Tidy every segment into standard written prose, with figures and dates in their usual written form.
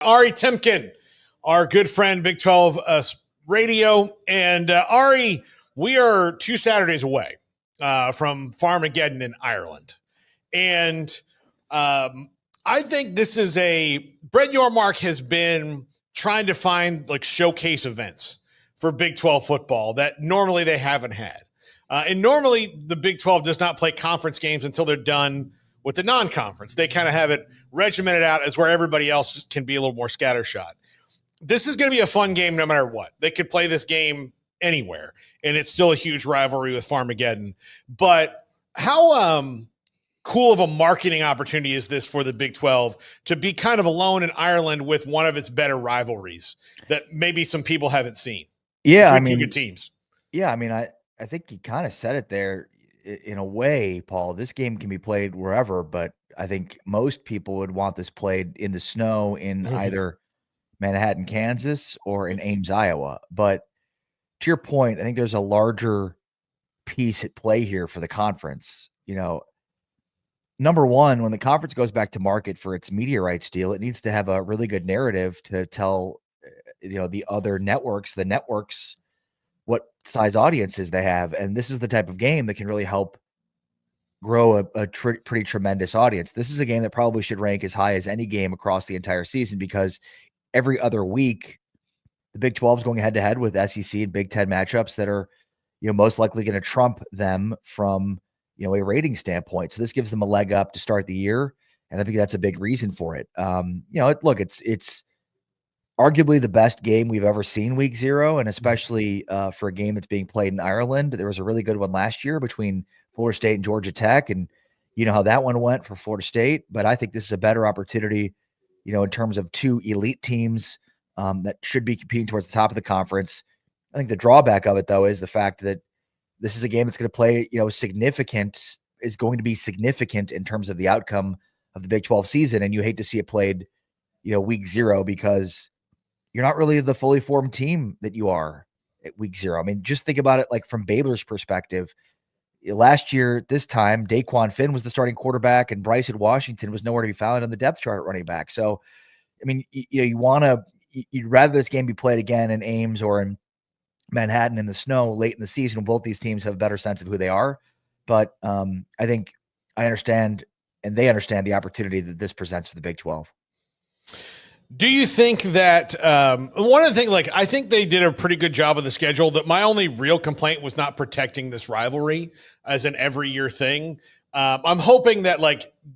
Ari Temkin, our good friend, Big 12 Radio. And Ari, we are 2 Saturdays away from Farmageddon in Ireland. And I think this is Brett Yormark has been trying to find like showcase events for Big 12 football that normally they haven't had. And normally the Big 12 does not play conference games until they're done with the non-conference. They kind of have it regimented out as where everybody else can be a little more scattershot. This is going to be a fun game no matter what. They could play this game anywhere, and it's still a huge rivalry with Farmageddon. But how cool of a marketing opportunity is this for the Big 12 to be kind of alone in Ireland with one of its better rivalries that maybe some people haven't seen? Yeah, two good teams. Yeah, I think you kind of said it there. In a way, Paul, this game can be played wherever, but I think most people would want this played in the snow in either Manhattan, Kansas, or in Ames, Iowa. But to your point, I think there's a larger piece at play here for the conference. Number one, when the conference goes back to market for its media rights deal, it needs to have a really good narrative to tell, the other networks, what size audiences they have. And this is the type of game that can really help grow a pretty tremendous audience. This is a game that probably should rank as high as any game across the entire season, because every other week, the Big 12 is going head to head with SEC and Big 10 matchups that are, most likely going to trump them from, a rating standpoint. So this gives them a leg up to start the year. And I think that's a big reason for it. It's arguably the best game we've ever seen week 0, and especially for a game that's being played in Ireland. There was a really good one last year between Florida State and Georgia Tech, and you know how that one went for Florida State. But I think this is a better opportunity, in terms of 2 elite teams that should be competing towards the top of the conference. I think the drawback of it, though, is the fact that this is a game that's going to play, is going to be significant in terms of the outcome of the Big 12 season. And you hate to see it played, week 0, because you're not really the fully formed team that you are at week 0. Just think about it like from Baylor's perspective. Last year, this time, Daquan Finn was the starting quarterback, and Bryson Washington was nowhere to be found on the depth chart at running back. So, you'd rather this game be played again in Ames or in Manhattan in the snow late in the season when both these teams have a better sense of who they are. But I think I understand, and they understand the opportunity that this presents for the Big 12. Do you think that one of the things, I think they did a pretty good job of the schedule, that my only real complaint was not protecting this rivalry as an every year thing. I'm hoping that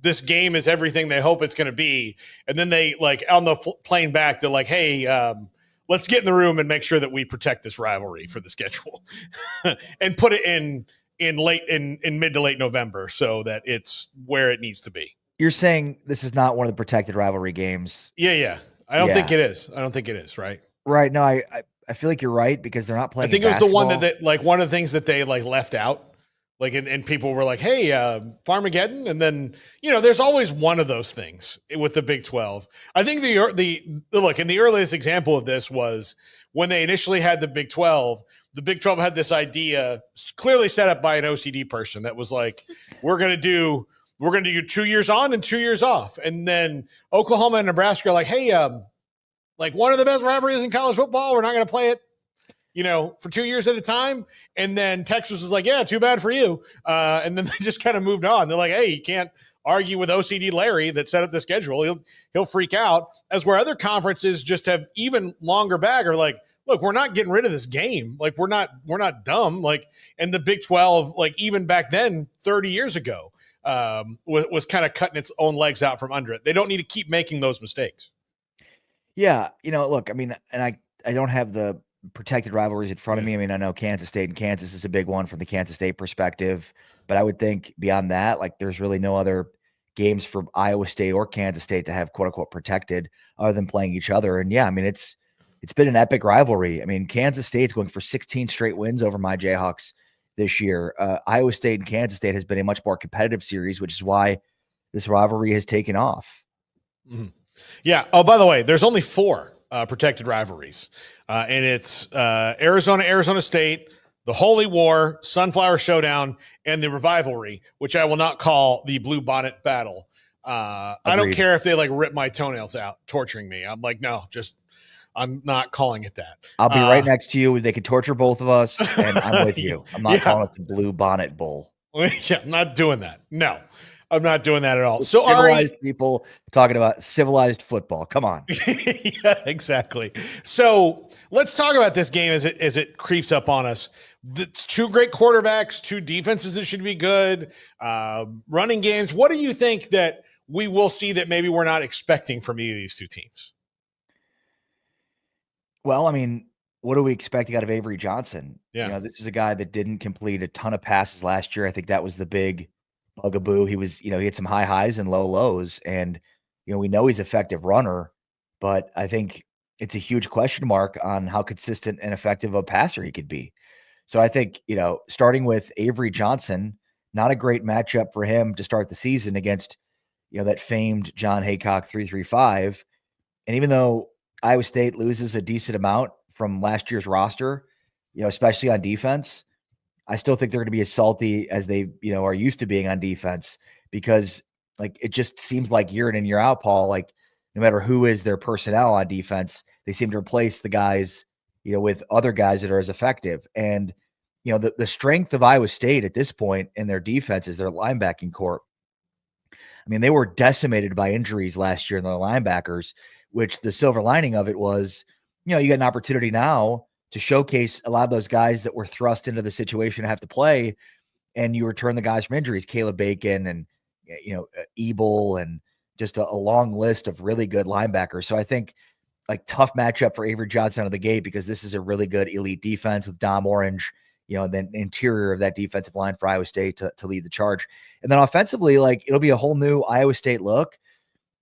this game is everything they hope it's going to be. And then they on the plane back, they're like, hey, let's get in the room and make sure that we protect this rivalry for the schedule and put it in mid to late November so that it's where it needs to be. You're saying this is not one of the protected rivalry games? Yeah. I don't think it is. I don't think it is, right? Right. No, I feel like you're right, because they're not playing. I think it was the one that one of the things that they left out. And people were like, hey, Farmageddon. And then, there's always one of those things with the Big 12. I think the earliest example of this was when they initially had the Big 12. The Big 12 had this idea clearly set up by an OCD person that was like, we're going to do 2 years on and 2 years off. And then Oklahoma and Nebraska are like, hey, one of the best rivalries in college football, we're not going to play it, for 2 years at a time. And then Texas was like, yeah, too bad for you. And then they just kind of moved on. They're like, hey, you can't argue with OCD Larry that set up the schedule. He'll freak out. As where other conferences just have even longer bag, are like, look, we're not getting rid of this game. We're not dumb. And the Big 12, even back then, 30 years ago, was kind of cutting its own legs out from under it. They don't need to keep making those mistakes. Yeah. Look, and I don't have the protected rivalries in front of me. I know Kansas State and Kansas is a big one from the Kansas State perspective, but I would think beyond that, there's really no other games for Iowa State or Kansas State to have quote unquote protected other than playing each other. And yeah, it's been an epic rivalry. Kansas State's going for 16 straight wins over my Jayhawks this year. Iowa State and Kansas State has been a much more competitive series, which is why this rivalry has taken off. Mm-hmm. Yeah. Oh, by the way, there's only 4 protected rivalries, and it's Arizona State, the Holy War, Sunflower Showdown, and the Rivalry, which I will not call the Bluebonnet Battle. I don't Agreed. care if they like rip my toenails out, torturing me. I'm like, no, I'm not calling it that. I'll be right next to you. They could torture both of us, and I'm with you. I'm not calling it the Bluebonnet Bowl. Yeah, I'm not doing that. No, I'm not doing that at all. So civilized Ari, people talking about civilized football. Come on. yeah, exactly. So let's talk about this game as it creeps up on us. It's two great quarterbacks, two defenses that should be good, running games. What do you think that we will see that maybe we're not expecting from either of these two teams? Well, I mean, what are we expecting out of Avery Johnson? Yeah. This is a guy that didn't complete a ton of passes last year. I think that was the big bugaboo. He was, he had some high highs and low lows. And, we know he's an effective runner, but I think it's a huge question mark on how consistent and effective a passer he could be. So I think, starting with Avery Johnson, not a great matchup for him to start the season against, that famed John Haycock 335. And even though Iowa State loses a decent amount from last year's roster, especially on defense, I still think they're going to be as salty as they, are used to being on defense, because like it just seems like year in and year out, Paul, like no matter who is their personnel on defense, they seem to replace the guys, with other guys that are as effective. And, the strength of Iowa State at this point in their defense is their linebacking corps. I mean, they were decimated by injuries last year in their linebackers, which the silver lining of it was, you get an opportunity now to showcase a lot of those guys that were thrust into the situation to have to play, and you return the guys from injuries, Caleb Bacon and, Ebel, and just a long list of really good linebackers. So I think like tough matchup for Avery Johnson out of the gate, because this is a really good elite defense with Dom Orange, and then interior of that defensive line for Iowa State to lead the charge. And then offensively, like it'll be a whole new Iowa State look.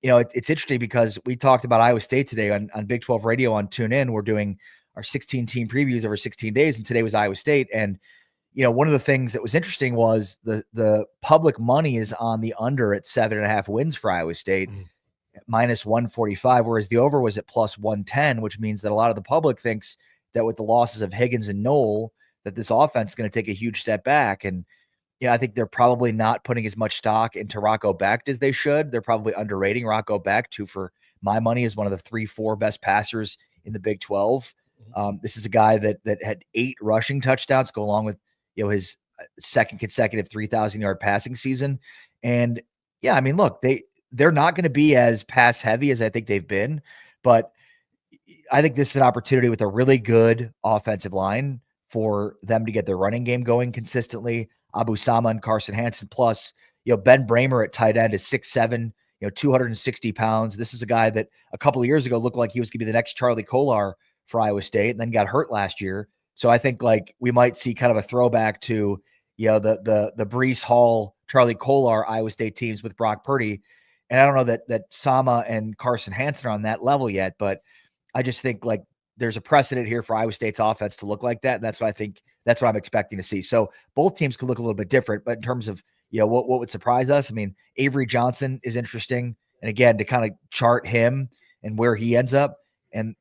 It's interesting because we talked about Iowa State today on Big 12 Radio on TuneIn. We're doing our 16 team previews over 16 days, and today was Iowa State. And, one of the things that was interesting was the public money is on the under at 7.5 wins for Iowa State, minus 145, whereas the over was at plus 110, which means that a lot of the public thinks that with the losses of Higgins and Knoll, that this offense is going to take a huge step back. And, I think they're probably not putting as much stock into Rocco Becht as they should. They're probably underrating Rocco Becht, who, for my money, is one of the 3-4 best passers in the Big 12. This is a guy that had 8 rushing touchdowns, go along with, his second consecutive 3,000-yard passing season. And yeah, I mean, look, they're not going to be as pass heavy as I think they've been, but I think this is an opportunity with a really good offensive line for them to get their running game going consistently. Abu Sama and Carson Hansen, plus, Ben Bramer at tight end is 6'7", 260 pounds. This is a guy that a couple of years ago looked like he was going to be the next Charlie Kolar for Iowa State, and then got hurt last year. So I think like we might see kind of a throwback to, the Breece Hall, Charlie Kolar Iowa State teams with Brock Purdy. And I don't know that Sama and Carson Hansen are on that level yet, but I just think like there's a precedent here for Iowa State's offense to look like that. And that's what I'm expecting to see. So both teams could look a little bit different, but in terms of, what would surprise us, I mean, Avery Johnson is interesting. And again, to kind of chart him and where he ends up, and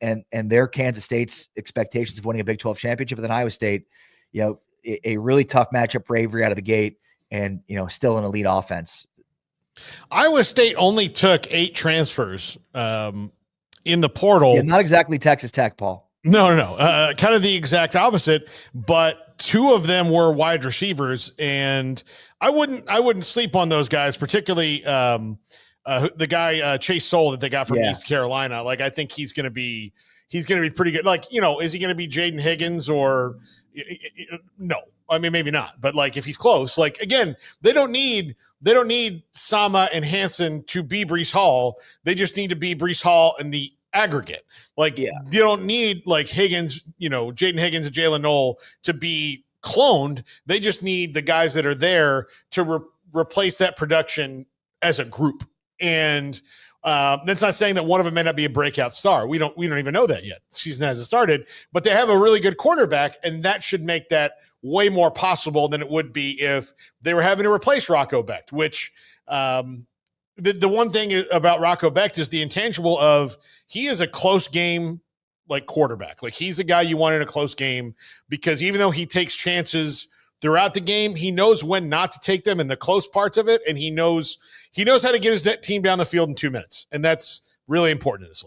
their Kansas State's expectations of winning a Big 12 championship, and then Iowa State, a really tough matchup for Avery out of the gate, and, still an elite offense. Iowa State only took 8 transfers in the portal. Yeah, not exactly Texas Tech, Paul. No. Kind of the exact opposite, but 2 of them were wide receivers, and I wouldn't sleep on those guys, particularly the guy Chase Soul that they got from East Carolina. Like I think he's going to be pretty good. Like, is he going to be Jaden Higgins or no? I mean, maybe not, but like if he's close, like again, they don't need Sama and Hansen to be Breece Hall. They just need to be Breece Hall in the aggregate. Like you don't need like Higgins, Jaden Higgins and Jalen Knoll to be cloned. They just need the guys that are there to replace that production as a group. And that's not saying that one of them may not be a breakout star. We don't even know that yet. The season hasn't started, but they have a really good quarterback, and that should make that way more possible than it would be if they were having to replace Rocco Becht, which the one thing about Rocco Becht is the intangible of he is a close game like quarterback. Like he's a guy you want in a close game, because even though he takes chances throughout the game. He knows when not to take them in the close parts of it, and he knows how to get his team down the field in 2 minutes, and that's really important in this league.